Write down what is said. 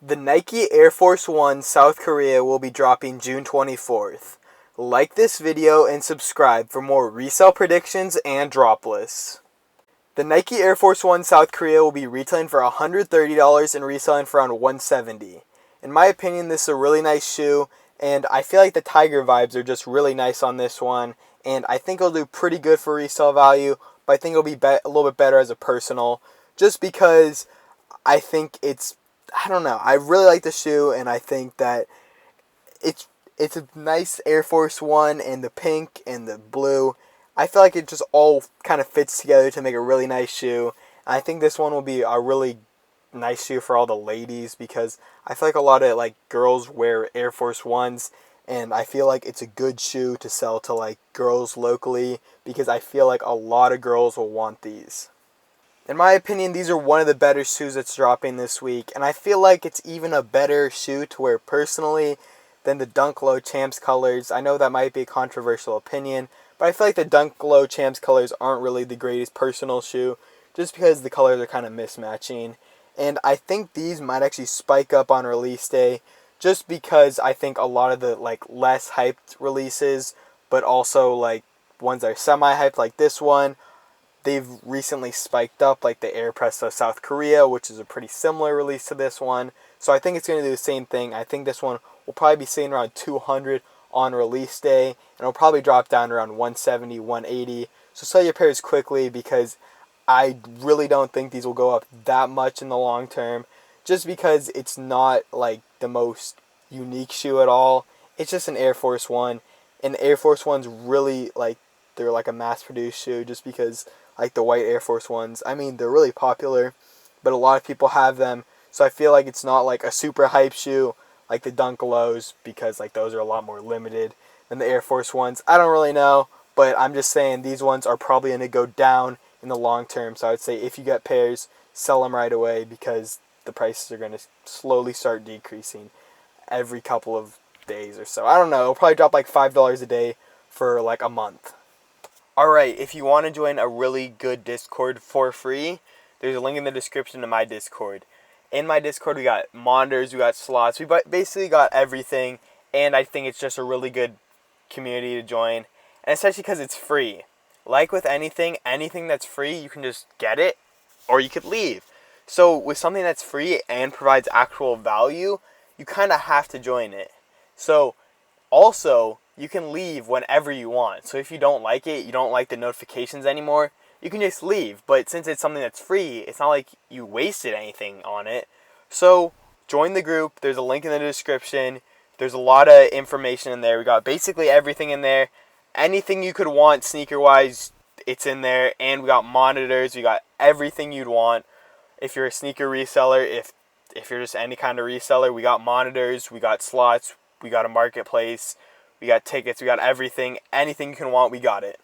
The Nike Air Force One South Korea will be dropping June 24th. Like this video and subscribe for more resale predictions and drop lists. The Nike Air Force One South Korea will be retailing for $130 and reselling for around $170. In my opinion, this is a really nice shoe, and I feel like the tiger vibes are just really nice on this one, and I think it'll do pretty good for resale value, but I think it'll be a little bit better as a personal, just because I think I don't know, I really like the shoe, and I think that it's a nice Air Force One, and the pink and the blue, I feel like it just all kind of fits together to make a really nice shoe. And I think this one will be a really nice shoe for all the ladies, because I feel like a lot of girls wear Air Force Ones, and I feel like it's a good shoe to sell to girls locally, because I feel like a lot of girls will want these. In my opinion, these are one of the better shoes that's dropping this week, and I feel like it's even a better shoe to wear personally than the Dunk Low Champs colors. I know that might be a controversial opinion, but I feel like the Dunk Low Champs colors aren't really the greatest personal shoe, just because the colors are kind of mismatching. And I think these might actually spike up on release day, just because I think a lot of the less hyped releases, but also ones that are semi-hyped like this one, they've recently spiked up, like the Air Presto South Korea, which is a pretty similar release to this one. So I think it's going to do the same thing. I think this one will probably be sitting around $200 on release day, and it'll probably drop down around $170, $180. So sell your pairs quickly, because I really don't think these will go up that much in the long term, just because it's not the most unique shoe at all. It's just an Air Force One, and Air Force One's really they're a mass-produced shoe, just because the white Air Force Ones, I mean, they're really popular, but a lot of people have them, so I feel like it's not a super hype shoe like the Dunk Lows, because those are a lot more limited than the Air Force Ones. I don't really know, but I'm just saying these ones are probably going to go down in the long term, so I would say if you get pairs, sell them right away, because the prices are going to slowly start decreasing every couple of days or so. I don't know, it'll probably drop $5 a day for a month. Alright, if you want to join a really good Discord for free, there's a link in the description to my Discord. In my Discord, we got monitors, we got slots, we basically got everything, and I think it's just a really good community to join, and especially because it's free. Like with anything that's free, you can just get it, or you could leave. So with something that's free and provides actual value, you kind of have to join it. So also, you can leave whenever you want. So if you don't like it, you don't like the notifications anymore, you can just leave. But since it's something that's free, it's not like you wasted anything on it. So join the group. There's a link in the description. There's a lot of information in there. We got basically everything in there. Anything you could want sneaker-wise, it's in there. And we got monitors. We got everything you'd want. If you're a sneaker reseller, if you're just any kind of reseller, we got monitors, we got slots, we got a marketplace, we got tickets, we got everything. Anything you can want, we got it.